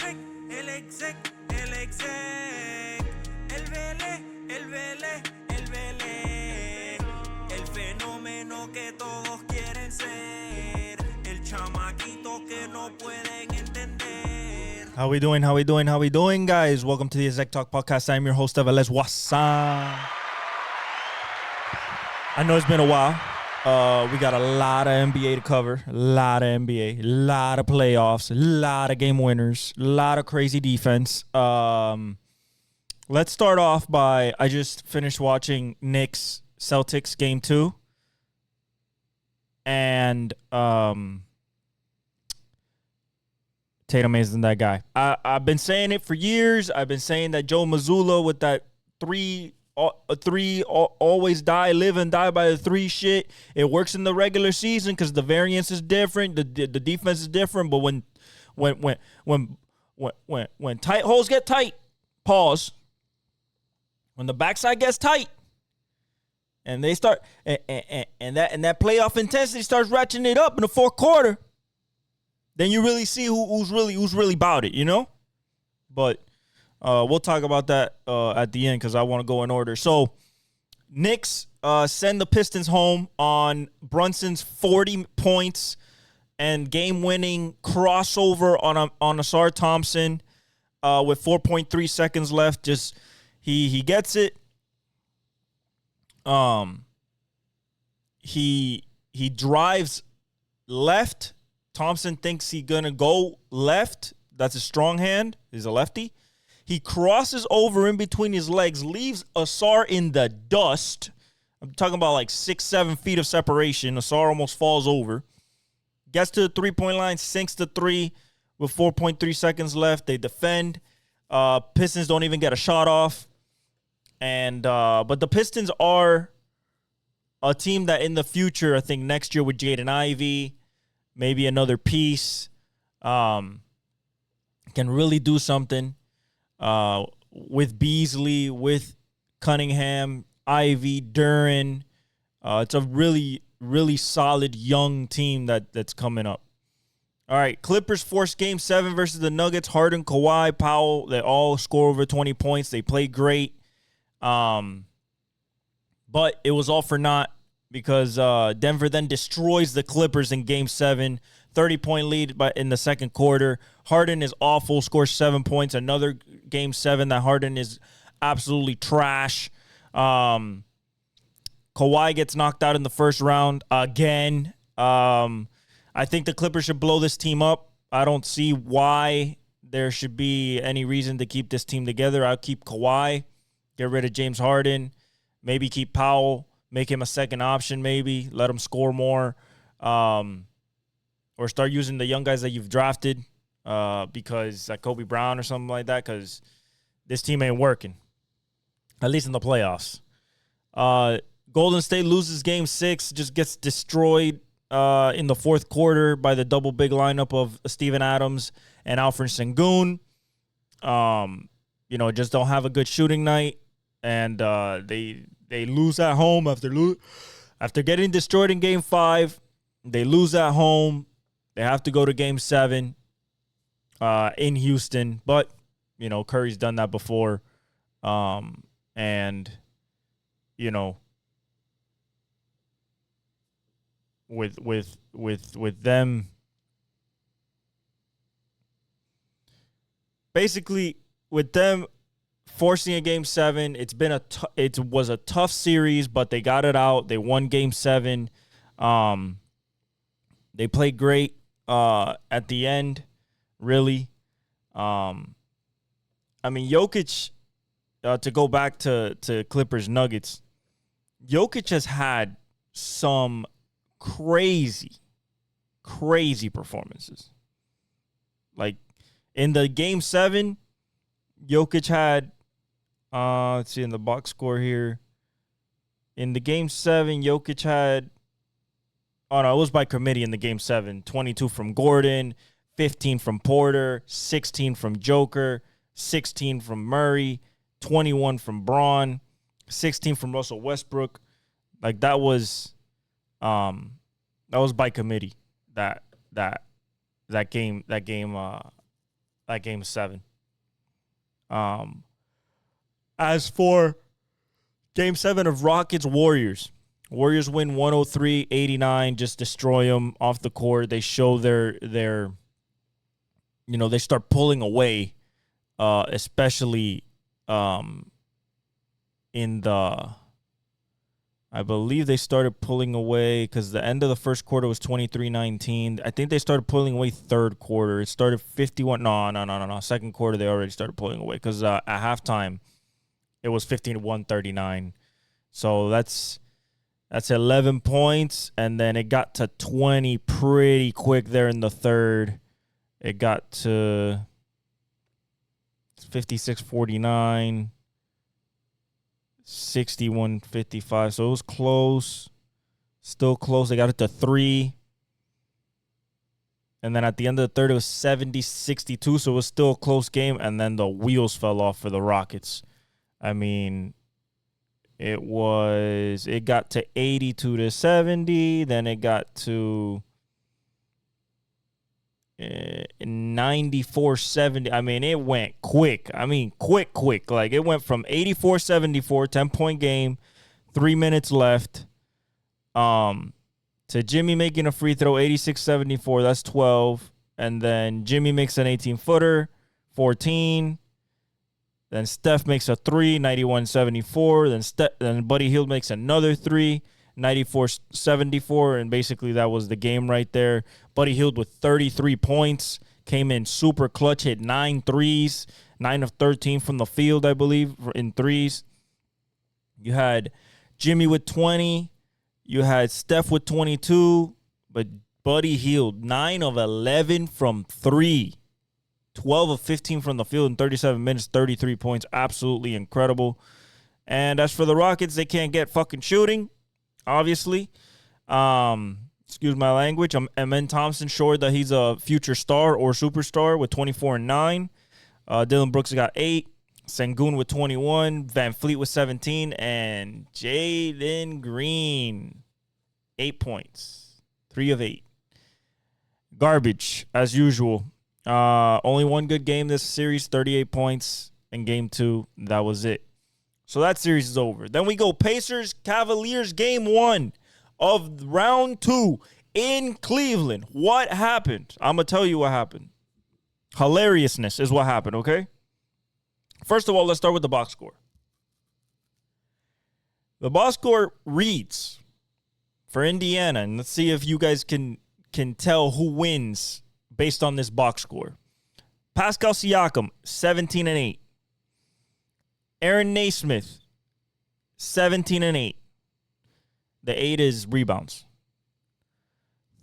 exec, el exec, el exec. El Velez, el Velez, el Velez. El fenómeno que todos quieren ser. El chamaquito que no pueden entender. How we doing, guys? Welcome to the Exec Talk podcast. I'm your host, Velez. What's up? I know it's been a while. We got a lot of NBA to cover. A lot of NBA. A lot of playoffs. A lot of game winners. A lot of crazy defense. Let's start off by, I just finished watching Knicks Celtics game 2. And Tatum isn't that guy. I've been saying it for years. I've been saying that Joe Mazzulla with that three always live and die by the three shit. It works in the regular season because the variance is different, the defense is different. But when tight holes get tight, pause. When the backside gets tight, and they start and that playoff intensity starts ratcheting it up in the fourth quarter, then you really see who's really about it, you know. But we'll talk about that at the end because I want to go in order. So, Knicks send the Pistons home on Brunson's 40 points and game-winning crossover on Asar Thompson with 4.3 seconds left. Just he gets it. He drives left. Thompson thinks he's gonna go left. That's a strong hand. He's a lefty. He crosses over in between his legs, leaves Asar in the dust. I'm talking about like 6-7 feet of separation. Asar almost falls over. Gets to the three-point line, sinks the three with 4.3 seconds left. They defend. Pistons don't even get a shot off. And but the Pistons are a team that in the future, I think next year with Jaden Ivey, maybe another piece, can really do something. With Beasley, with Cunningham, Ivy, Duren. It's a really, really solid young team that's coming up. All right, Clippers forced Game 7 versus the Nuggets. Harden, Kawhi, Powell, they all score over 20 points. They play great. But it was all for naught because Denver then destroys the Clippers in Game 7. 30-point lead in the second quarter. Harden is awful, scores 7 points. Another Game 7 that Harden is absolutely trash. Kawhi gets knocked out in the first round again. I think the Clippers should blow this team up. I don't see why there should be any reason to keep this team together. I'll keep Kawhi, get rid of James Harden, maybe keep Powell, make him a second option maybe, let him score more. Or start using the young guys that you've drafted because like Kobe Brown or something like that, because this team ain't working, at least in the playoffs. Golden State loses Game 6, just gets destroyed in the fourth quarter by the double big lineup of Steven Adams and Alfred Sengun. Just don't have a good shooting night, and they lose at home after getting destroyed in Game 5. They lose at home. They have to go to Game 7 in Houston. But, Curry's done that before. With them, basically, with them forcing a Game 7, it was a tough series, but they got it out. They won Game 7. They played great at the end, really. Jokic, to go back to Clippers Nuggets, Jokic has had some crazy performances. Like in the Game 7, Jokic had, let's see in the box score here. In the Game 7, Jokic had, it was by committee in the Game 7. 22 from Gordon, 15 from Porter, 16 from Joker, 16 from Murray, 21 from Braun, 16 from Russell Westbrook. Like that was by committee. That game that Game 7. As for Game 7 of Rockets-Warriors, Warriors win 103-89, just destroy them off the court. They show their they start pulling away, especially in the, I believe they started pulling away because the end of the first quarter was 23-19. I think they started pulling away third quarter. It started 51. No. Second quarter, they already started pulling away because at halftime, it was 51-39. So that's 11 points, and then it got to 20 pretty quick there in the third. It got to 56-49, 61-55. So it was close, still close. They got it to 3. And then at the end of the third, it was 70-62, so it was still a close game. And then the wheels fell off for the Rockets. I mean, it got to 82-70. Then it got to 94-70. I mean, it went quick. Quick. Like, it went from 84-74, 10-point game, 3 minutes left, to Jimmy making a free throw, 86-74. That's 12. And then Jimmy makes an 18-footer, 14. Then Steph makes a 3, 91-74. Then Buddy Hield makes another 3, 94-74. And basically that was the game right there. Buddy Hield with 33 points. Came in super clutch, hit 9 threes. 9 of 13 from the field, I believe, in threes. You had Jimmy with 20. You had Steph with 22. But Buddy Hield, 9 of 11 from 3. 12 of 15 from the field in 37 minutes, 33 points. Absolutely incredible. And as for the Rockets, they can't get fucking shooting, obviously. Excuse my language. Amen Thompson showed that he's a future star or superstar with 24 and 9. Dylan Brooks got 8. Sengun with 21. Van Fleet with 17. And Jalen Green, 8 points. 3 of 8. Garbage, as usual. Only one good game this series, 38 points in game 2. That was it. So that series is over. Then we go Pacers-Cavaliers game 1 of round 2 in Cleveland. What happened? I'm going to tell you what happened. Hilariousness is what happened, okay? First of all, let's start with the box score. The box score reads for Indiana, and let's see if you guys can tell who wins based on this box score. Pascal Siakam, 17 and 8. Aaron Naismith, 17 and 8. The 8 is rebounds.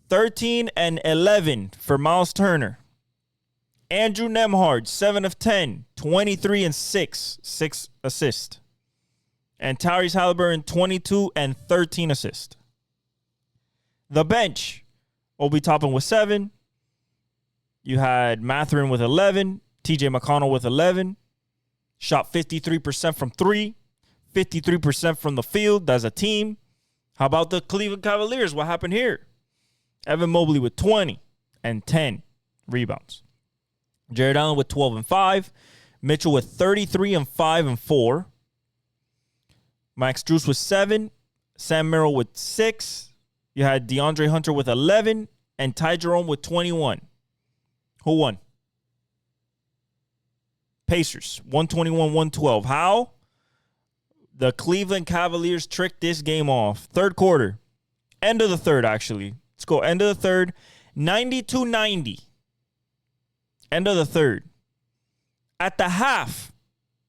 13 and 11 for Miles Turner. Andrew Nembhard, 7 of 10, 23 and 6, 6 assists. And Tyrese Halliburton, 22 and 13 assists. The bench, Obi Toppin with 7. You had Mathurin with 11. TJ McConnell with 11. Shot 53% from 3. 53% from the field as a team. How about the Cleveland Cavaliers? What happened here? Evan Mobley with 20 and 10 rebounds. Jared Allen with 12 and 5. Mitchell with 33 and 5 and 4. Max Strus with 7. Sam Merrill with 6. You had DeAndre Hunter with 11. And Ty Jerome with 21. Who won? Pacers, 121-112. How? The Cleveland Cavaliers tricked this game off. Third quarter. End of the third, actually. Let's go end of the third. 92-90. End of the third. At the half,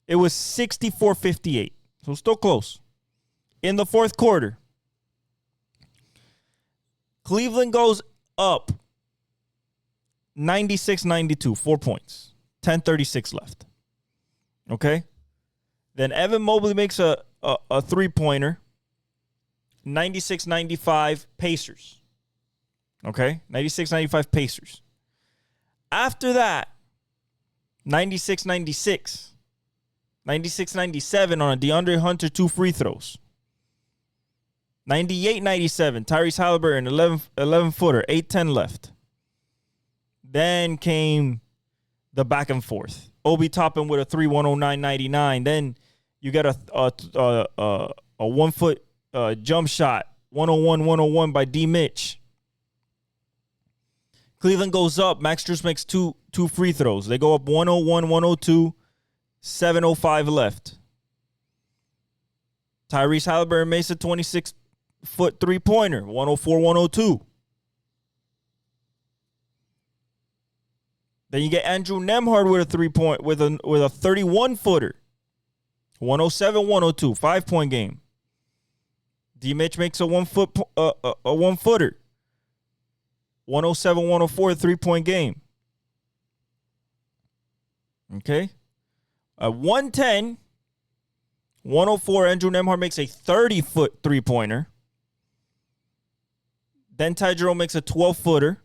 it was 64-58. So still close. In the fourth quarter, Cleveland goes up 96-92, 4 points. 10:36 left. Okay? Then Evan Mobley makes a three-pointer. 96-95 Pacers. Okay? 96-95 Pacers. After that, 96-96. 96-97 on a DeAndre Hunter 2 free throws. 98-97, Tyrese Halliburton, 11-footer, 8:10 left. Then came the back and forth. Obi Toppin with a 3, 109.99. Then you get a 1 foot jump shot, 101 by D. Mitch. Cleveland goes up. Max Strus makes two free throws. They go up 101, 102, 7:05 left. Tyrese Halliburton makes a 26-foot three-pointer, 104, 102. Then you get Andrew Nembhard with a 3-point with a 31-footer, 107, 102, 5-point game. D. Mitch makes a 1-footer, 107, 104, 3-point game. Okay. 110, 104, Andrew Nembhard makes a 30-foot three-pointer. Then Ty Jerome makes a 12-footer.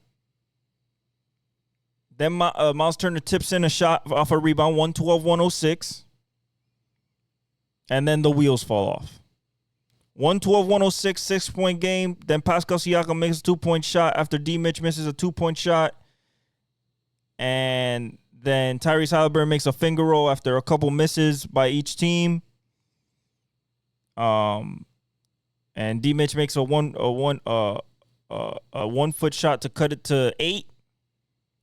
Then Miles Turner tips in a shot off a rebound, 112, 106. And then the wheels fall off. 112, 106, 6-point game. Then Pascal Siakam makes a 2-point shot after D. Mitch misses a 2-point shot. And then Tyrese Halliburton makes a finger roll after a couple misses by each team. And D. Mitch makes a 1-foot shot to cut it to 8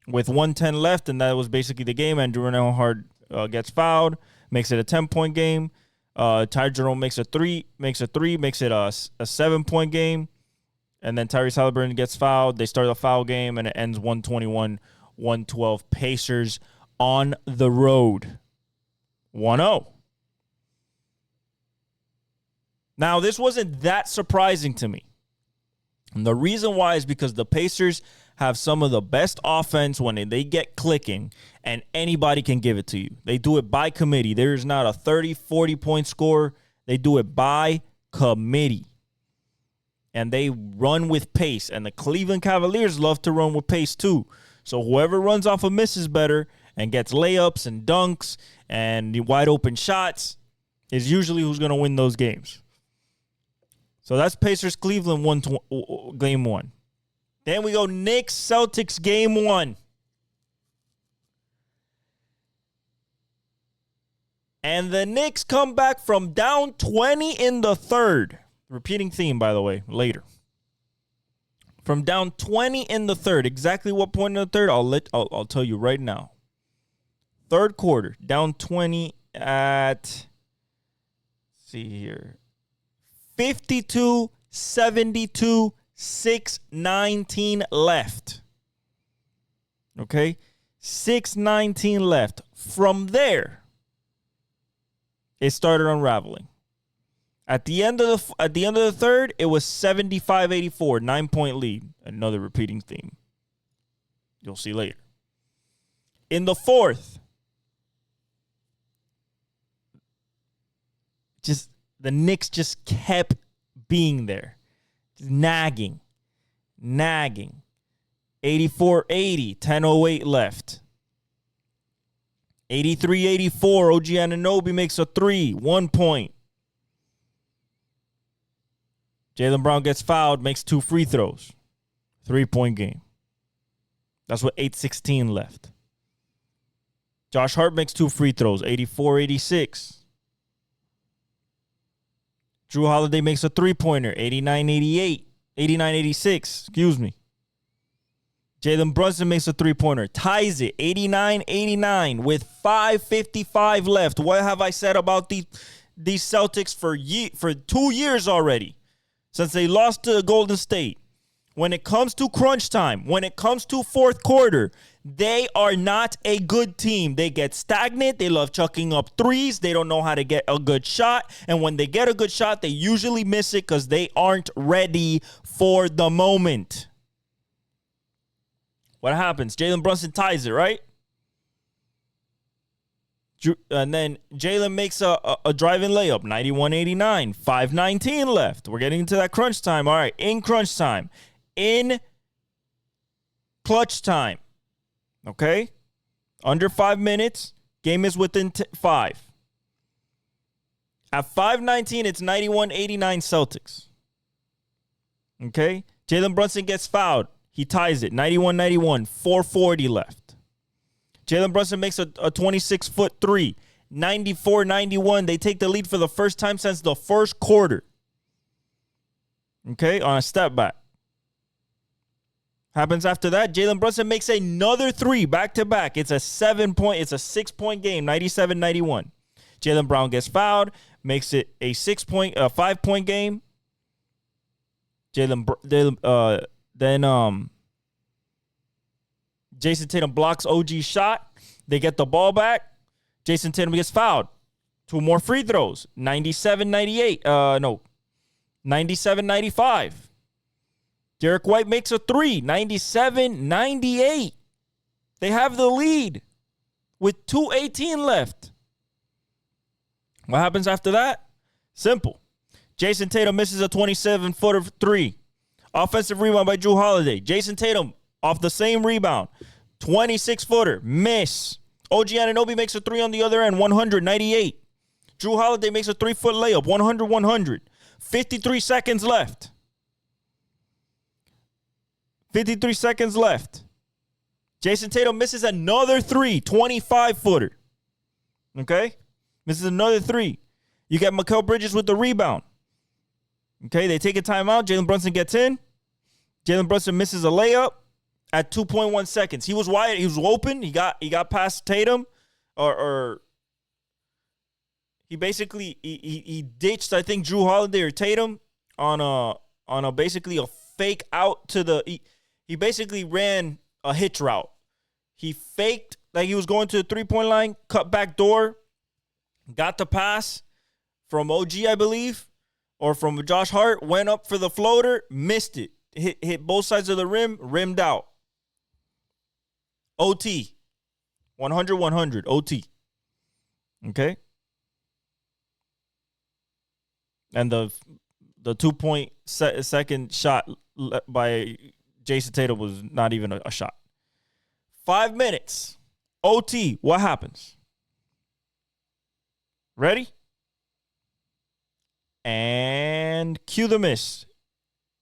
with 1:10 left, and that was basically the game. And Andrew Nembhard gets fouled, makes it a 10-point game. Ty Jerome makes it a 7-point game. And then Tyrese Halliburton gets fouled. They start a foul game, and it ends 121-112. Pacers on the road. 1-0. Now, this wasn't that surprising to me. And the reason why is because the Pacers have some of the best offense when they get clicking, and anybody can give it to you. They do it by committee. There's not a 30, 40-point score. They do it by committee. And they run with pace. And the Cleveland Cavaliers love to run with pace too. So whoever runs off a miss is better and gets layups and dunks and the wide open shots is usually who's going to win those games. So that's Pacers-Cleveland game 1. Then we go Knicks-Celtics game 1. And the Knicks come back from down 20 in the third. Repeating theme, by the way, later. From down 20 in the third. Exactly what point in the third? I'll tell you right now. Third quarter, down 20 at, let's see here, 52-72, 6:19 left. Okay? 6:19 left. From there, it started unraveling. At the end of the third, it was 75-84, 9-point lead. Another repeating theme. You'll see later. In the fourth, the Knicks just kept being there. Nagging. 84-80, 10:08 left. 83-84, OG Anunoby makes a 3, 1 point. Jaylen Brown gets fouled, makes 2 free throws. 3-point game. That's what 8:16 left. Josh Hart makes 2 free throws, 84-86. Drew Holiday makes a 3-pointer, 89-88. 89-86, excuse me. Jalen Brunson makes a 3-pointer, ties it, 89-89 with 5:55 left. What have I said about these Celtics for 2 years already? Since they lost to Golden State. When it comes to crunch time, when it comes to fourth quarter, they are not a good team. They get stagnant. They love chucking up threes. They don't know how to get a good shot. And when they get a good shot, they usually miss it because they aren't ready for the moment. What happens? Jalen Brunson ties it, right? And then Jalen makes a driving layup, 91-89, 5:19 left. We're getting into that crunch time. All right, in crunch time. In clutch time. Okay? Under 5 minutes. Game is within 5. At 5:19, it's 91-89 Celtics. Okay? Jalen Brunson gets fouled. He ties it, 91-91, 4:40 left. Jalen Brunson makes a 26-foot three. 94-91. They take the lead for the first time since the first quarter. Okay, on a step back. Happens after that. Jalen Brunson makes another three back-to-back. It's a 6-point game, 97-91. Jaylen Brown gets fouled, makes it a 5-point game. Then Jason Tatum blocks OG's shot. They get the ball back. Jason Tatum gets fouled. 2 more free throws. 97-95. Derek White makes a three. 97-98. They have the lead with 2:18 left. What happens after that? Simple. Jason Tatum misses a 27-footer three. Offensive rebound by Jrue Holiday. Jason Tatum off the same rebound. 26-footer. Miss. OG Anunoby makes a three on the other end. 100-98. Jrue Holiday makes a 3-foot layup. 100-100. 53 seconds left. 53 seconds left. Jason Tatum misses another three. 25-footer. Okay? Misses another three. You got Mikal Bridges with the rebound. Okay, they take a timeout. Jalen Brunson gets in. Jalen Brunson misses a layup at 2.1 seconds. He was wide. He was open. He got past Tatum, or he basically he ditched, I think, Jrue Holiday or Tatum on a basically a fake out to the. He basically ran a hitch route. He faked like he was going to the 3-point line, cut back door, got the pass from OG, I believe, or from Josh Hart, went up for the floater, missed it. Hit both sides of the rim, rimmed out. OT. 100-100. OT. Okay? And the 2-point second shot by Jason Tatum was not even a shot. 5 minutes. OT. What happens? Ready? And cue the miss.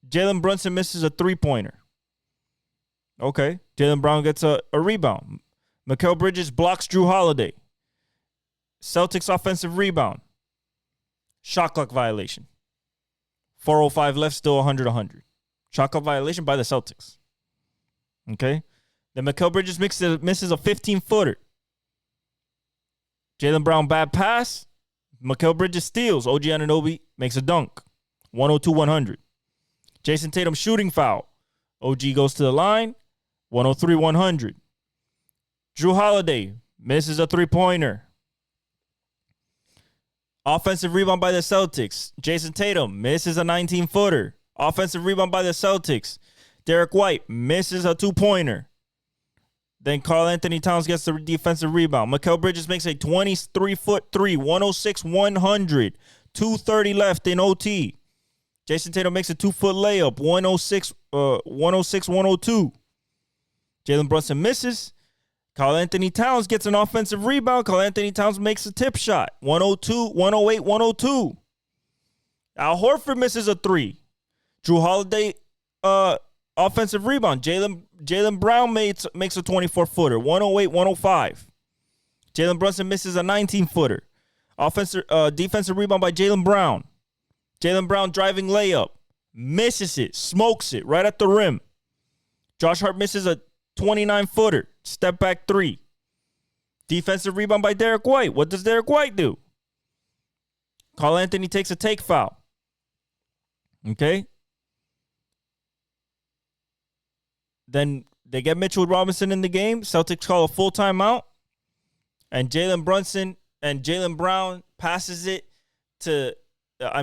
Jalen Brunson misses a 3-pointer. Okay. Jaylen Brown gets a rebound. Mikal Bridges blocks Jrue Holiday. Celtics offensive rebound. Shot clock violation. 4:05 left, still 100-100. Shot clock violation by the Celtics. Okay. Then Mikal Bridges misses a 15-footer. Jaylen Brown bad pass. Mikal Bridges steals. OG Anunoby makes a dunk. 102-100. Jason Tatum shooting foul. OG goes to the line. 103-100. Jrue Holiday misses a 3-pointer. Offensive rebound by the Celtics. Jason Tatum misses a 19-footer. Offensive rebound by the Celtics. Derek White misses a 2-pointer. Then Karl-Anthony Towns gets the defensive rebound. Mikal Bridges makes a 23-foot three. 106-100. 2:30 left in OT. Jason Tatum makes a 2-foot layup. 106-102. Jalen Brunson misses. Karl-Anthony Towns gets an offensive rebound. Karl-Anthony Towns makes a tip shot. 108-102. Al Horford misses a three. Jrue Holiday offensive rebound. Jaylen Brown makes a 24-footer. 108-105. Jalen Brunson misses a 19-footer. Defensive rebound by Jaylen Brown. Jaylen Brown driving layup. Misses it. Smokes it right at the rim. Josh Hart misses a 29-footer. Step back three. Defensive rebound by Derek White. What does Derek White do? Karl-Anthony takes a take foul. Okay. Then they get Mitchell Robinson in the game. Celtics call a full timeout. And Jalen Brunson and Jaylen Brown passes it to, I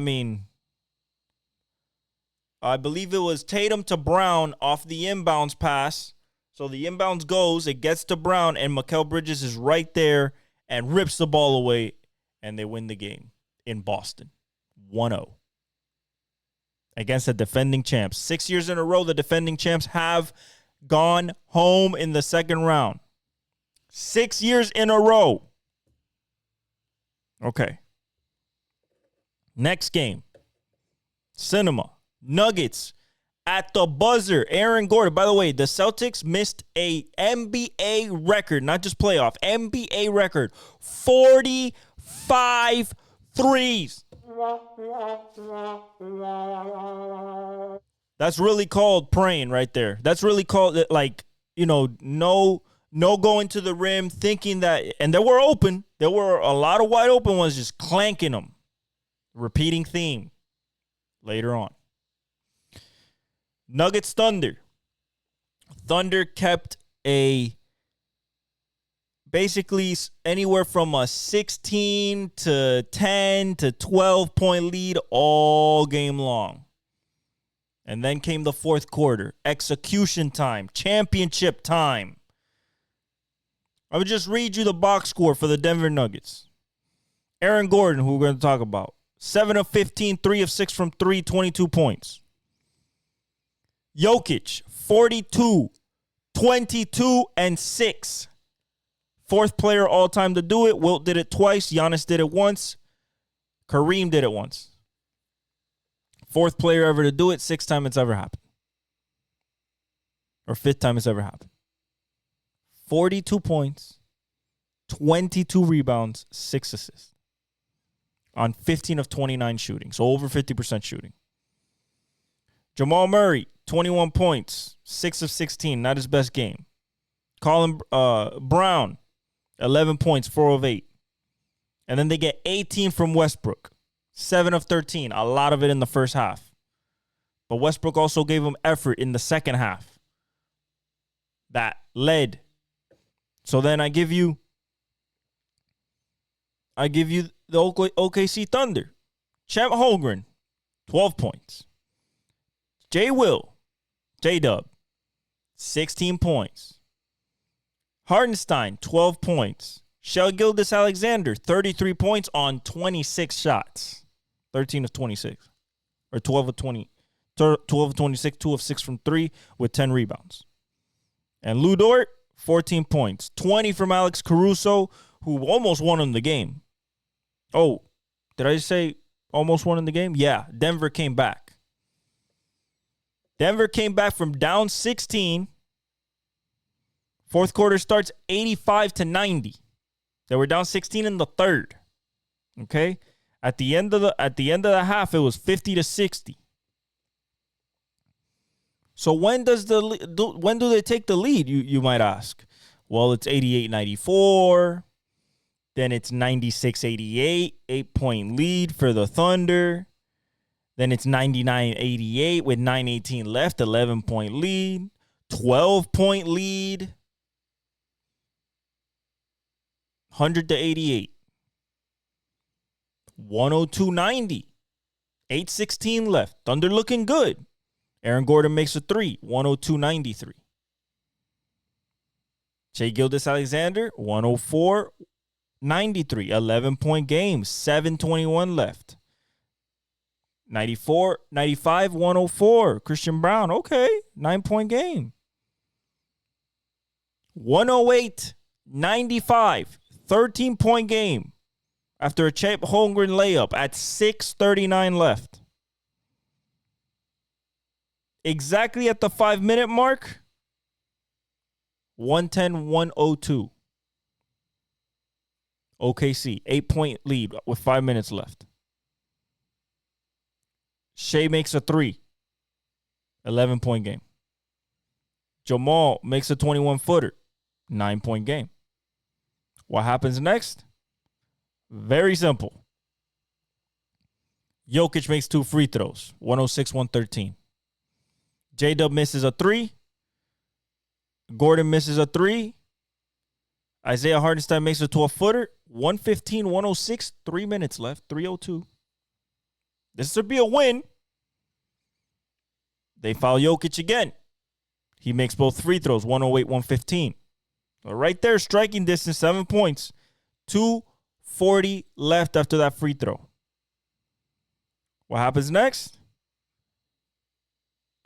believe it was Tatum to Brown off the inbounds pass. So the inbounds goes, it gets to Brown, and Mikal Bridges is right there and rips the ball away, and they win the game in Boston. 1-0. Against the defending champs. 6 years in a row, the defending champs have gone home in the second round. 6 years in a row. Okay. Next game. Cinema. Nuggets At the buzzer, Aaron Gordon. By the way, the Celtics missed a NBA record, not just playoff, NBA record, 45 threes. That's really called praying right there. That's really called, like, no going to the rim, thinking that, and they were open. There were a lot of wide open ones, just clanking them. Repeating theme later on. Nuggets Thunder. Thunder kept basically anywhere from a 16 to 10 to 12 point lead all game long. And then came the fourth quarter. Execution time. Championship time. I would just read you the box score for the Denver Nuggets. Aaron Gordon, who we're going to talk about. 7 of 15, 3 of 6 from 3, 22 points. Jokic, 42, 22, and 6. Fourth player all time to do it. Wilt did it twice. Giannis did it once. Kareem did it once. Fourth player ever to do it. Sixth time it's ever happened. Or fifth time it's ever happened. 42 points, 22 rebounds, 6 assists. On 15 of 29 shooting. So over 50% shooting. Jamal Murray, 21 points, 6 of 16. Not his best game. Colin Brown, 11 points, 4 of 8. And then they get 18 from Westbrook. 7 of 13. A lot of it in the first half. But Westbrook also gave him effort in the second half. That led. So then I give you the OKC Thunder. Chet Holmgren, 12 points. J-Dub, 16 points. Hardenstein, 12 points. Shai Gilgeous-Alexander, 33 points on 26 shots. 13 of 26. Or 12 of 20. 12 of 26, 2 of 6 from 3 with 10 rebounds. And Lou Dort, 14 points. 20 from Alex Caruso, who almost won in the game. Oh, did I say almost won in the game? Yeah, Denver came back. Denver came back from down 16. Fourth quarter starts 85-90. They were down 16 in the third. Okay? At the end of the half, it was 50-60. So when do they take the lead, you might ask? Well, it's 88-94. Then it's 96-88, 8-point lead for the Thunder. Then it's 99-88 with 9:18 left, 11-point lead, 12-point lead, 100-88, 102-90, 8:16 left. Thunder looking good. Aaron Gordon makes a 3, 102-93. Shai Gilgeous-Alexander, 104-93, 11-point game, 7:21 left. 94, 95, 104. Christian Brown, okay, 9-point game. 108, 95, 13-point game after a Chet Holmgren layup at 6:39 left. Exactly at the 5-minute mark, 110-102. OKC, 8-point lead with 5 minutes left. Shai makes a 3. 11-point game. Jamal makes a 21-footer. 9-point game. What happens next? Very simple. Jokic makes 2 free throws. 106-113. J-Dub misses a 3. Gordon misses a 3. Isaiah Hardenstein makes a 12-footer. 115-106. 3 minutes left. 3:02. This would be a win. They foul Jokic again. He makes both free throws, 108-115. So right there, striking distance, 7 points. 2:40 left after that free throw. What happens next?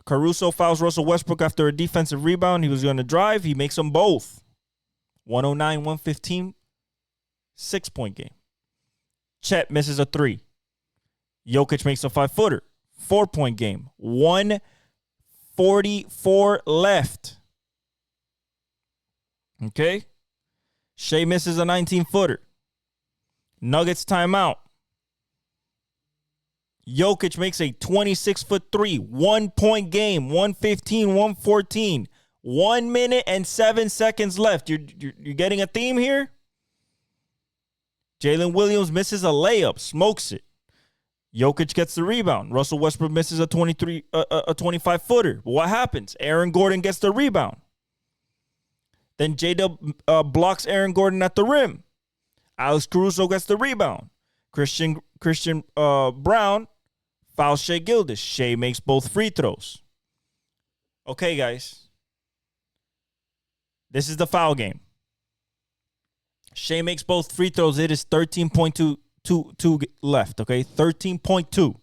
Caruso fouls Russell Westbrook after a defensive rebound. He was going to drive. He makes them both. 109-115. 6-point game. Chet misses a 3. Jokic makes a 5-footer. 4-point game. 2:44 left. Okay. Shai misses a 19-footer. Nuggets timeout. Jokic makes a 26-foot three. 1 point game. 115, 114. 1 minute and 7 seconds left. You're getting a theme here? Jalen Williams misses a layup. Smokes it. Jokic gets the rebound. Russell Westbrook misses a 25-footer. But what happens? Aaron Gordon gets the rebound. Then J-Dub blocks Aaron Gordon at the rim. Alex Caruso gets the rebound. Christian Brown fouls Shai Gilgeous. Shai makes both free throws. Okay, guys. This is the foul game. Shai makes both free throws. It is 13.2 left, okay? 13.2.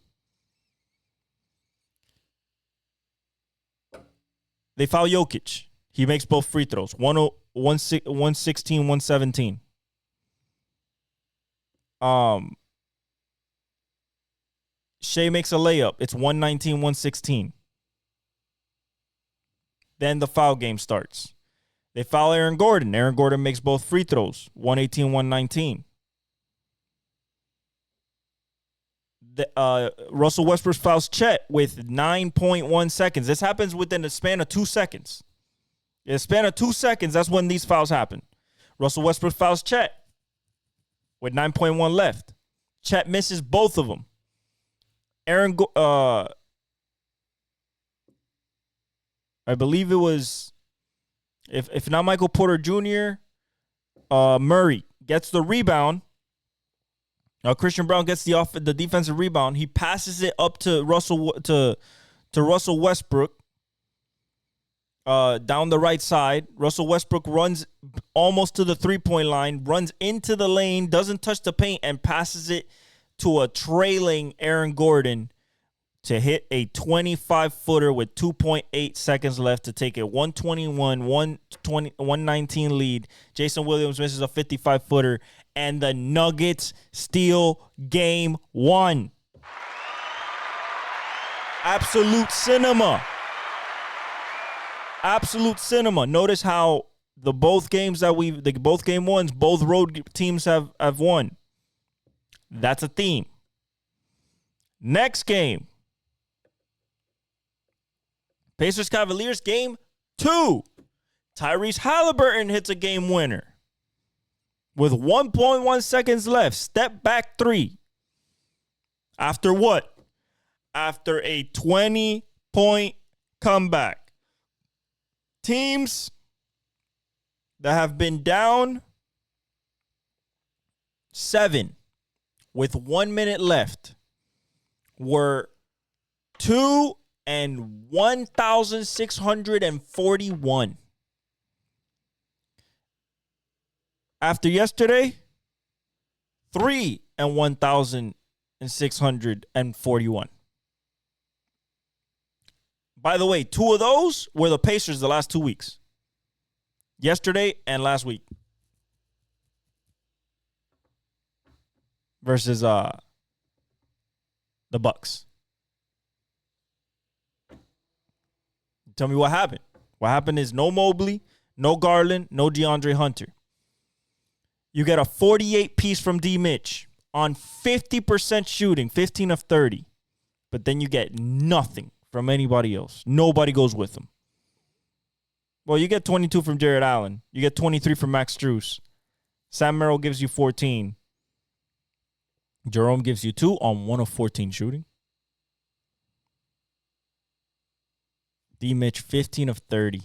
They foul Jokic. He makes both free throws. 116, 117. Shai makes a layup. It's 119, 116. Then the foul game starts. They foul Aaron Gordon. Aaron Gordon makes both free throws. 118, 119. Russell Westbrook fouls Chet with 9.1 seconds. This happens within the span of 2 seconds. In the span of 2 seconds, that's when these fouls happen. Russell Westbrook fouls Chet with 9.1 left. Chet misses both of them. I believe it was, if not Michael Porter Jr., Murray gets the rebound. Christian Brown gets the defensive rebound. He passes it up to Russell Westbrook down the right side. Russell Westbrook runs almost to the 3-point line, runs into the lane, doesn't touch the paint, and passes it to a trailing Aaron Gordon to hit a 25-footer with 2.8 seconds left to take a 119 lead. Jason Williams misses a 55-footer, and the Nuggets steal game 1. Absolute cinema. Absolute cinema. Notice how both game ones, both road teams have won. That's a theme. Next game. Pacers Cavaliers game 2. Tyrese Halliburton hits a game winner with 1.1 seconds left. Step back 3. After what? After a 20-point comeback. Teams that have been down 7 with 1 minute left were 2 and 1,641. After yesterday, 3 and 1,641. By the way, 2 of those were the Pacers the last 2 weeks. Yesterday and last week. Versus the Bucks. Tell me what happened. What happened is no Mobley, no Garland, no DeAndre Hunter. You get a 48 piece from D. Mitch on 50% shooting, 15 of 30. But then you get nothing from anybody else. Nobody goes with them. Well, you get 22 from Jared Allen. You get 23 from Max Strus. Sam Merrill gives you 14. Jerome gives you 2 on 1 of 14 shooting. D. Mitch, 15 of 30.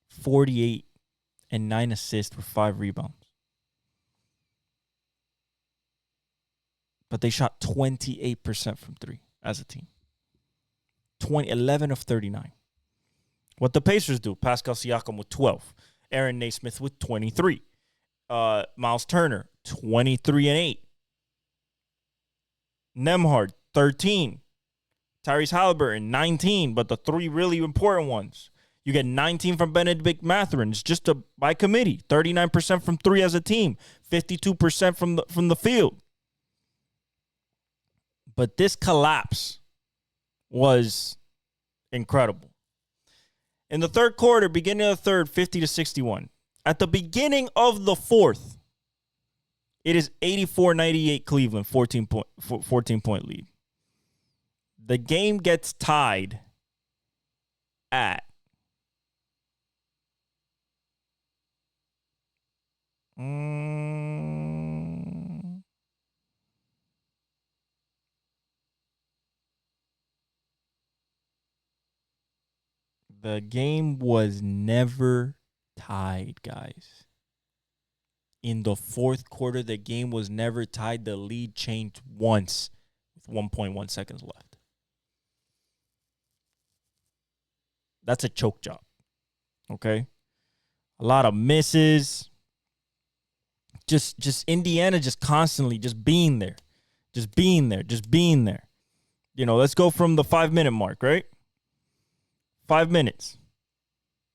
48 and 9 assists with 5 rebounds. But they shot 28% from 3 as a team. 11 of 39. What the Pacers do, Pascal Siakam with 12. Aaron Naismith with 23. Miles Turner, 23 and 8. Nembhard, 13. Tyrese Halliburton, 19, but the 3 really important ones. You get 19 from Benedict Mathurin. It's just by committee. 39% from 3 as a team. 52% from the field. But this collapse was incredible. In the third quarter, beginning of the third, 50-61. At the beginning of the fourth, it is 84-98 Cleveland, 14-point lead. The game gets tied at the game was never tied, guys. In the fourth quarter, the game was never tied. The lead changed once with 1.1 seconds left. That's a choke job. Okay? A lot of misses. Just Indiana just constantly just being there. Just being there. You know, let's go from the 5-minute mark, right? 5 minutes.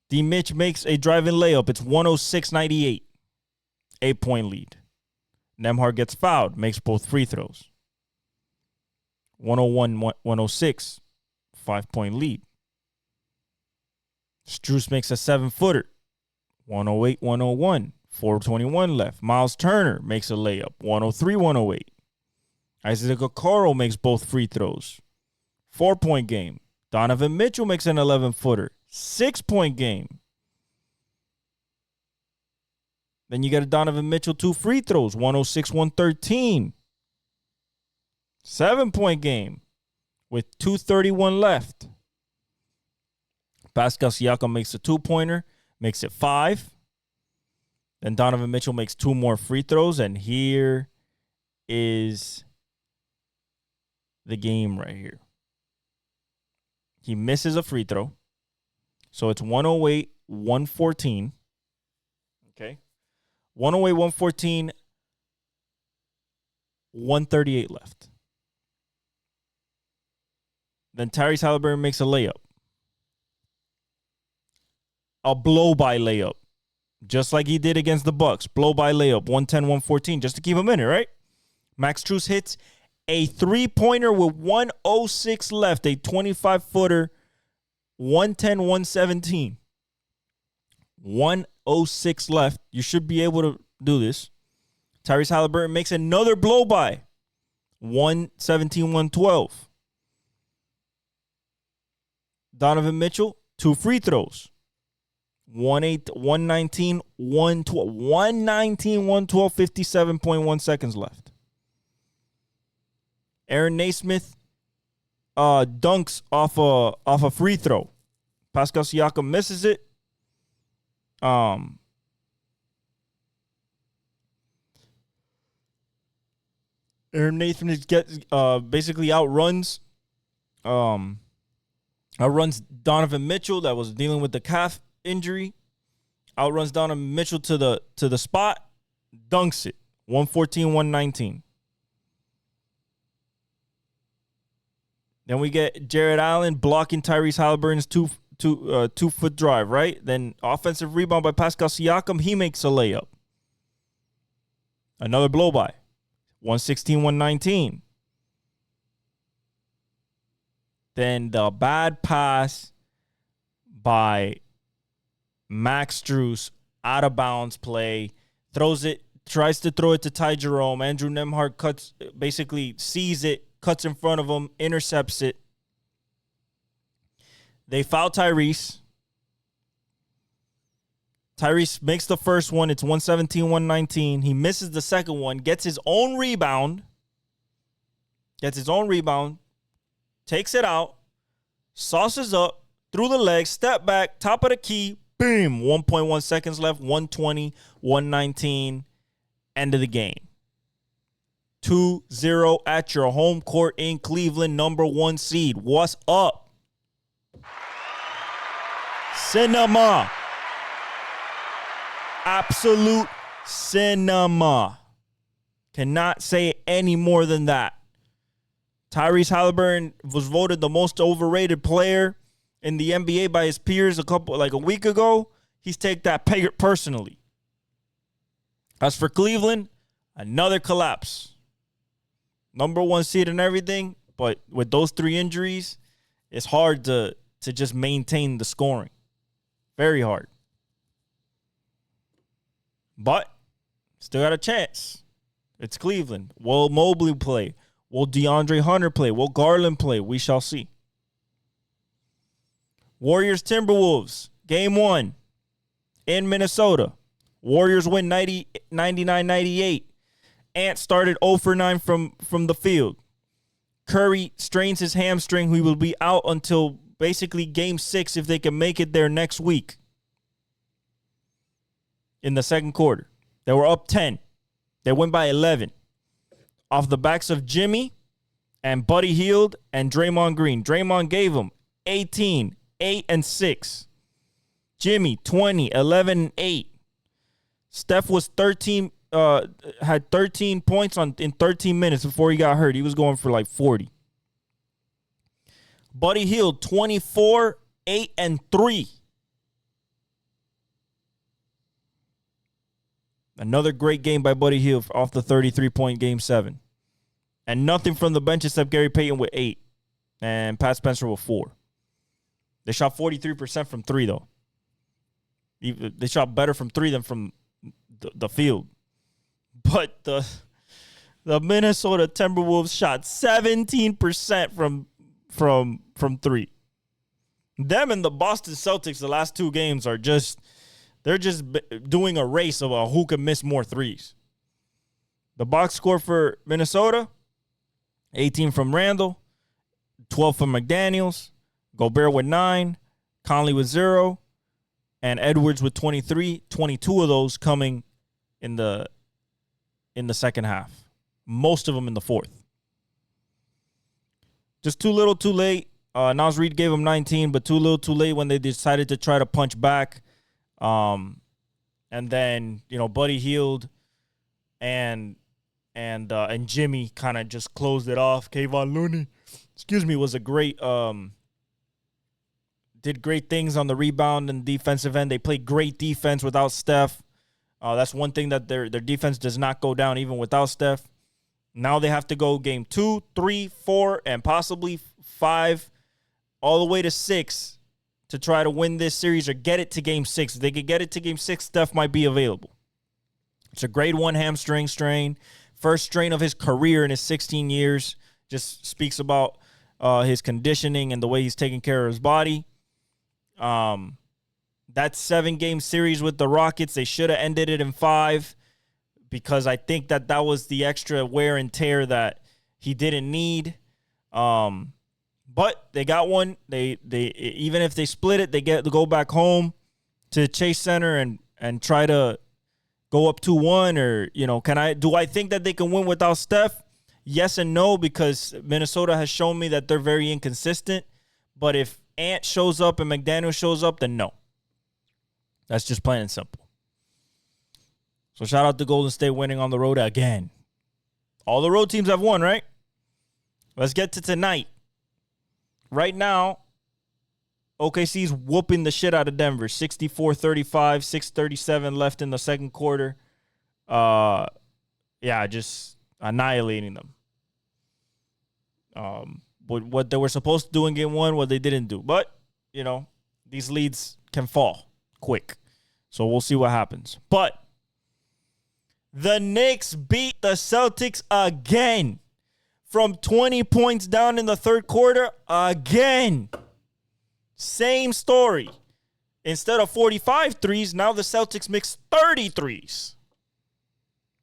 D. Mitch makes a driving layup. It's 106-98. 8-point lead. Nembhard gets fouled. Makes both free throws. 101-106. 5-point lead. Strus makes a 7-footer. 108-101. 4:21 left. Miles Turner makes a layup. 103-108. Isaac Okoro makes both free throws. 4-point game. Donovan Mitchell makes an 11-footer. 6-point game. Then you got a Donovan Mitchell 2 free throws. 106-113. 7-point game with 2:31 left. Pascal Siakam makes a 2-pointer. Makes it 5. Then Donovan Mitchell makes 2 more free throws. And here is the game right here. He misses a free throw. So it's 108-114. Okay. 108-114. 138 left. Then Tyrese Halliburton makes a layup. A blow-by layup. Just like he did against the Bucks. Blow-by layup. 110-114. Just to keep him in it, right? Max Strus hits a 3-pointer with 1:06 left. A 25-footer. 110-117. 1:06 left. You should be able to do this. Tyrese Halliburton makes another blow-by. 117-112. Donovan Mitchell, 2 free throws. 119-112. 119-112, 57.1 seconds left. Aaron Naismith dunks off a free throw. Pascal Siakam misses it. Aaron Naismith basically outruns Donovan Mitchell that was dealing with the calf injury. Outruns Donovan Mitchell to the spot. Dunks it. 114-119. Then we get Jared Allen blocking Tyrese Halliburton's 2-foot drive, right? Then offensive rebound by Pascal Siakam. He makes a layup. Another blow-by. 116-119. Then the bad pass by Max Strus, out of bounds play, tries to throw it to Ty Jerome. Andrew Nembhard basically sees it, cuts in front of him, intercepts it. They foul Tyrese. Tyrese makes the first one. It's 117-119. He misses the second one, gets his own rebound. Takes it out, sauces up, through the legs, step back, top of the key, boom, 1.1 seconds left, 120-119, end of the game. 2-0 at your home court in Cleveland, number 1 seed. What's up? Cinema. Absolute cinema. Cannot say any more than that. Tyrese Halliburton was voted the most overrated player in the NBA by his peers a week ago. He's taken that personally. As for Cleveland, another collapse. Number 1 seed and everything, but with those 3 injuries, it's hard to just maintain the scoring. Very hard. But still got a chance. It's Cleveland. Will Mobley play? Will DeAndre Hunter play? Will Garland play? We shall see. Warriors Timberwolves. Game 1 in Minnesota. Warriors win 99-98. Ant started 0 for 9 from the field. Curry strains his hamstring. He will be out until basically Game 6 if they can make it there next week. In the second quarter. They were up 10. They win by 11. Off the backs of Jimmy and Buddy Hield and Draymond Green. Draymond gave them 18, 8, and 6. Jimmy, 20, 11, and 8. Steph was had 13 points in 13 minutes before he got hurt. He was going for like 40. Buddy Hield, 24, 8, and 3. Another great game by Buddy Hield off the 33-point Game 7. And nothing from the bench except Gary Payton with 8. And Pat Spencer with 4. They shot 43% from 3, though. They shot better from 3 than from the field. But the Minnesota Timberwolves shot 17% from 3. Them and the Boston Celtics, the last 2 games are just... They're just doing a race of who can miss more threes. The box score for Minnesota, 18 from Randall, 12 from McDaniels, Gobert with 9, Conley with 0, and Edwards with 23, 22 of those coming in the second half. Most of them in the fourth. Just too little, too late. Naz Reid gave them 19, but too little, too late when they decided to try to punch back. And then, Buddy Hield and Jimmy kind of just closed it off. Kayvon Looney, was a great, did great things on the rebound and defensive end. They played great defense without Steph. That's one thing that their defense does not go down even without Steph. Now they have to go game 2, 3, 4, and possibly 5, all the way to 6. To try to win this series or get it to Game 6. If they could get it to Game 6, Steph might be available. It's a grade 1 hamstring strain. First strain of his career in his 16 years. Just speaks about his conditioning and the way he's taking care of his body. That 7-game series with the Rockets, they should have ended it in 5 because I think that was the extra wear and tear that he didn't need. But they got one. They even if they split it, they get to go back home to Chase Center and try to go up 2-1 or do I think that they can win without Steph? Yes and no, because Minnesota has shown me that they're very inconsistent. But if Ant shows up and McDaniel shows up, then no. That's just plain and simple. So shout out to Golden State winning on the road again. All the road teams have won, right? Let's get to tonight. Right now, OKC's whooping the shit out of Denver. 64-35, 6:37 left in the second quarter. Just annihilating them. What they were supposed to do in game 1, what they didn't do. But, these leads can fall quick. So we'll see what happens. But the Knicks beat the Celtics again. From 20 points down in the third quarter, again. Same story. Instead of 45 threes, now the Celtics mix 30 threes.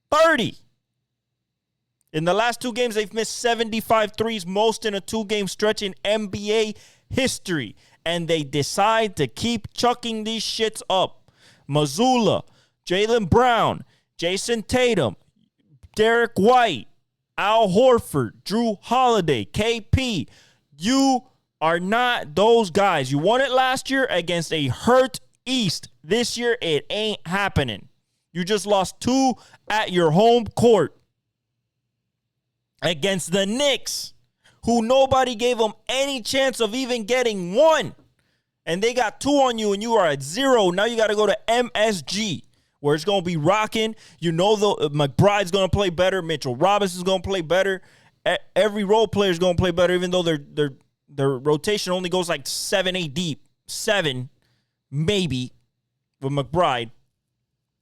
30. In the last 2 games, they've missed 75 threes, most in a 2-game stretch in NBA history. And they decide to keep chucking these shits up. Mazzulla, Jaylen Brown, Jason Tatum, Derek White, Al Horford, Drew Holiday, KP. You are not those guys. You won it last year against a hurt East. This year, it ain't happening. You just lost 2 at your home court against the Knicks, who nobody gave them any chance of even getting 1. And they got 2 on you, and you are at 0. Now you got to go to MSG. Where it's going to be rocking. McBride's going to play better. Mitchell Robinson's going to play better. Every role player is going to play better, even though their rotation only goes like 7, 8 deep. 7. maybe, with McBride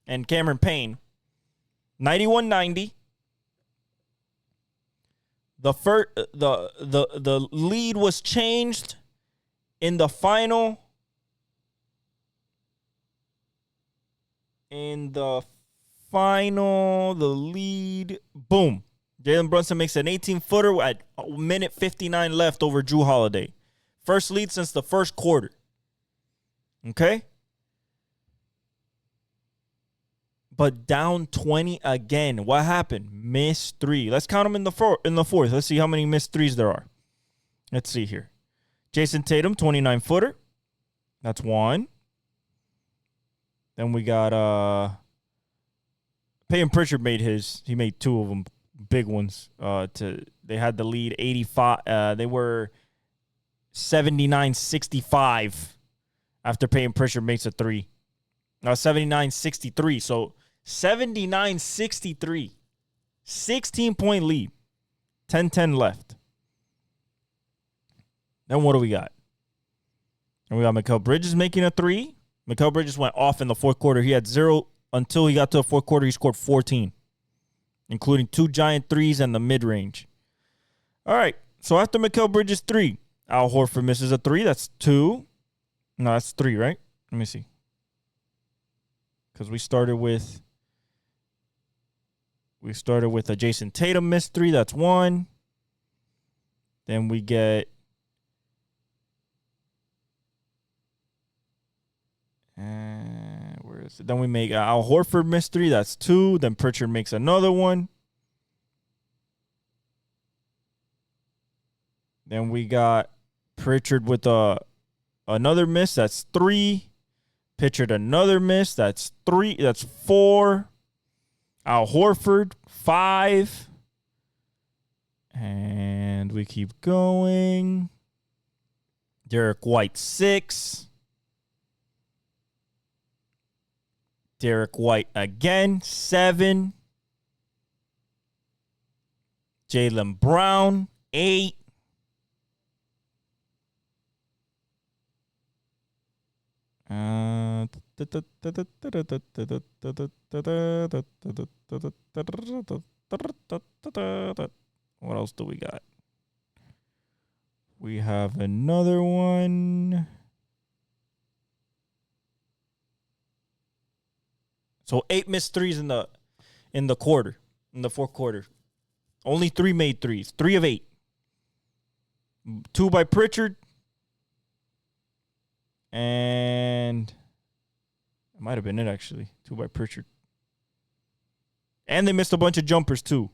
and Cameron Payne. 91-90. The lead was changed in the final. The lead, boom. Jalen Brunson makes an 18-footer at minute 59 left over Jrue Holiday. First lead since the first quarter. Okay? But down 20 again. What happened? Missed 3. Let's count them in the fourth. Let's see how many missed 3s there are. Let's see here. Jason Tatum, 29-footer. That's 1. Then we got Peyton Pritchard made his. He made 2 of them, big ones. They had the lead 85. They were 79-65 after Peyton Pritchard makes a 3. 79-63. So 79-63. 16-point lead. 10-10 left. Then what do we got? And we got Mikal Bridges making a 3. Mikal Bridges went off in the fourth quarter. He had 0 until he got to the fourth quarter. He scored 14, including 2 giant threes and the mid-range. All right, so after Mikal Bridges' 3, Al Horford misses a 3. That's 2. No, that's 3, right? Let me see. Because we started with a Jason Tatum missed 3. That's 1. Then we get where is it? Then we make Al Horford missed 3. That's 2. Then Pritchard makes another one. Then we got Pritchard with another miss. That's 3. Pritchard another miss. That's 3. That's 4. Al Horford 5. And we keep going. Derek White 6. Derek White again, 7. Jaylen Brown, 8. What else do we got? We have another one. So 8 missed 3s in the quarter, in the fourth quarter. Only 3 made 3s. 3 of 8. 2 by Pritchard. And it might have been it, actually. 2 by Pritchard. And they missed a bunch of jumpers, too.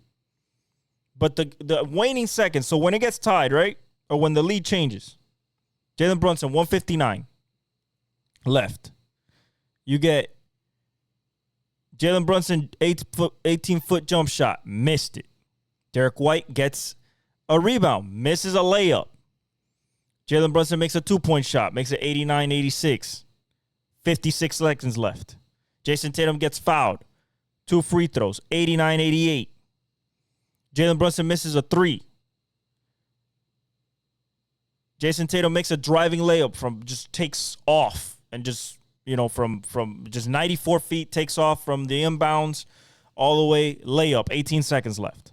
But the waning seconds, so when it gets tied, right? Or when the lead changes. Jalen Brunson, 159 left. You get Jalen Brunson, 18-foot jump shot. Missed it. Derek White gets a rebound. Misses a layup. Jalen Brunson makes a 2-point shot. Makes it 89-86. 56 seconds left. Jason Tatum gets fouled. 2 free throws. 89-88. Jalen Brunson misses a 3. Jason Tatum makes a driving layup from just takes off and just, from just 94 feet, takes off from the inbounds all the way, layup, 18 seconds left.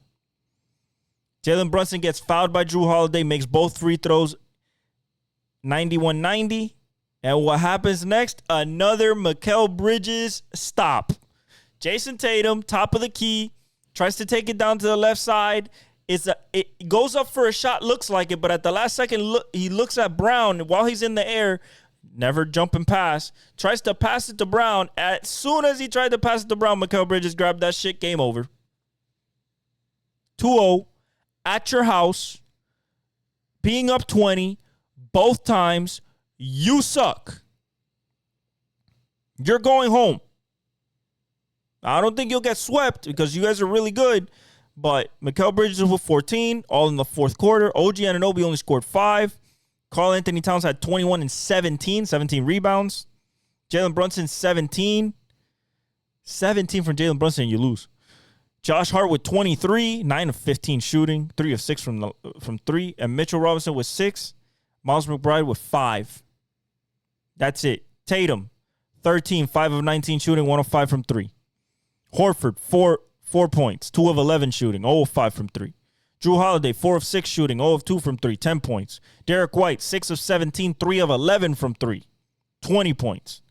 Jalen Brunson gets fouled by Jrue Holiday, makes both free throws, 91-90. And what happens next? Another Mikal Bridges stop. Jason Tatum, top of the key, tries to take it down to the left side. It goes up for a shot, looks like it, but at the last second, he looks at Brown while he's in the air. Never jumping pass. Tries to pass it to Brown. As soon as he tried to pass it to Brown, Mikal Bridges grabbed that shit. Game over. 2-0 at your house. Being up 20 both times. You suck. You're going home. I don't think you'll get swept because you guys are really good. But Mikal Bridges with 14, all in the fourth quarter. OG Anunoby only scored 5. Karl Anthony Towns had 21 and 17 rebounds. Jalen Brunson, 17. 17 from Jalen Brunson, and you lose. Josh Hart with 23, 9 of 15 shooting, 3 of 6 from 3. And Mitchell Robinson with 6. Miles McBride with 5. That's it. Tatum, 13, 5 of 19 shooting, 1 of 5 from 3. Horford, 4 points, 2 of 11 shooting, 0 of 5 from 3. Drew Holiday, 4 of 6 shooting, 0 of 2 from 3, 10 points. Derek White, 6 of 17, 3 of 11 from 3, 20 points.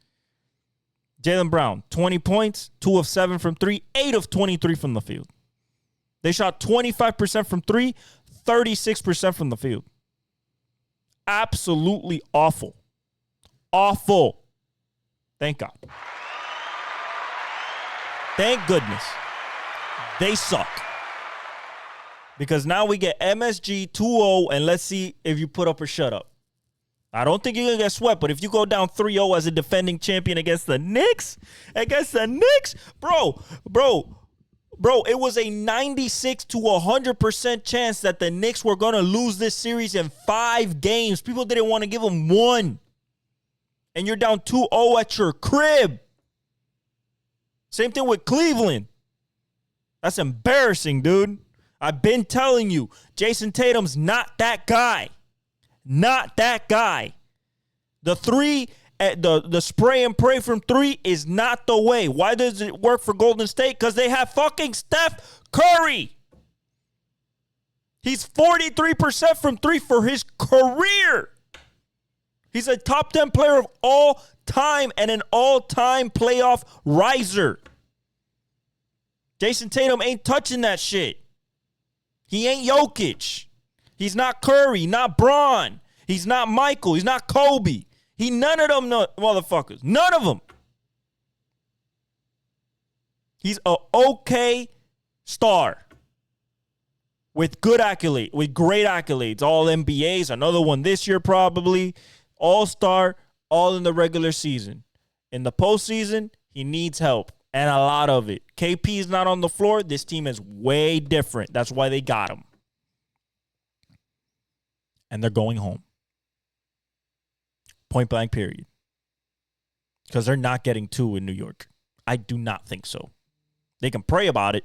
Jaylen Brown, 20 points, 2 of 7 from 3, 8 of 23 from the field. They shot 25% from 3, 36% from the field. Absolutely awful. Awful. Thank God. Thank goodness. They suck. Because now we get MSG 2-0, and let's see if you put up or shut up. I don't think you're going to get swept, but if you go down 3-0 as a defending champion against the Knicks, bro, it was a 96 to 100% chance that the Knicks were going to lose this series in 5 games. People didn't want to give them 1. And you're down 2-0 at your crib. Same thing with Cleveland. That's embarrassing, dude. I've been telling you, Jason Tatum's not that guy. Not that guy. The spray and pray from 3 is not the way. Why does it work for Golden State? Because they have fucking Steph Curry. He's 43% from 3 for his career. He's a top 10 player of all time and an all-time playoff riser. Jason Tatum ain't touching that shit. He ain't Jokic. He's not Curry, not Bron. He's not Michael. He's not Kobe. He none of them motherfuckers. None of them. He's a okay star with good accolades, with great accolades. All NBAs, another one this year probably. All-star, all in the regular season. In the postseason, he needs help. And a lot of it. KP is not on the floor. This team is way different. That's why they got him. And they're going home. Point blank, period. Because they're not getting 2 in New York. I do not think so. They can pray about it,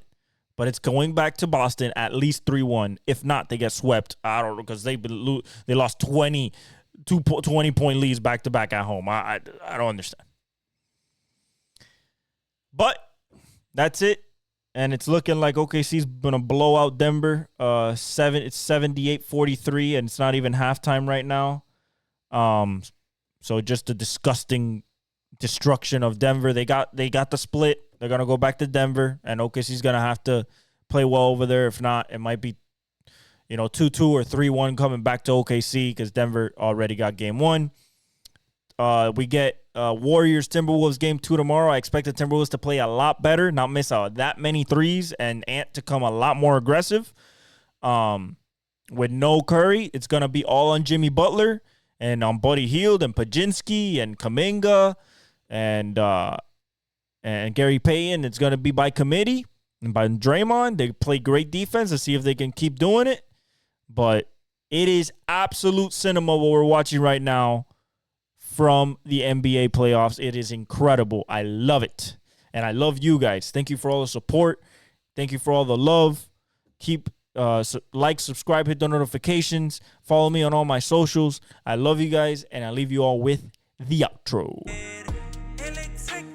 but it's going back to Boston at least 3-1. If not, they get swept. I don't know, because they lost 20-point leads back-to-back at home. I don't understand. But that's it. And it's looking like OKC's going to blow out Denver. It's 78-43, and it's not even halftime right now. So just a disgusting destruction of Denver. They got the split. They're going to go back to Denver, and OKC's going to have to play well over there. If not, it might be 2-2 or 3-1 coming back to OKC because Denver already got game 1. We get Warriors-Timberwolves game 2 tomorrow. I expect the Timberwolves to play a lot better, not miss out that many threes, and Ant to come a lot more aggressive. With no Curry, it's going to be all on Jimmy Butler and on Buddy Hield and Pajinski and Kuminga and Gary Payton. It's going to be by committee and by Draymond. They play great defense to see if they can keep doing it. But it is absolute cinema what we're watching right now from the NBA playoffs. It is incredible. I love it. And I love you guys. Thank you for all the support. Thank you for all the love. Keep subscribe, hit the notifications. Follow me on all my socials. I love you guys, and I leave you all with the outro. El exec.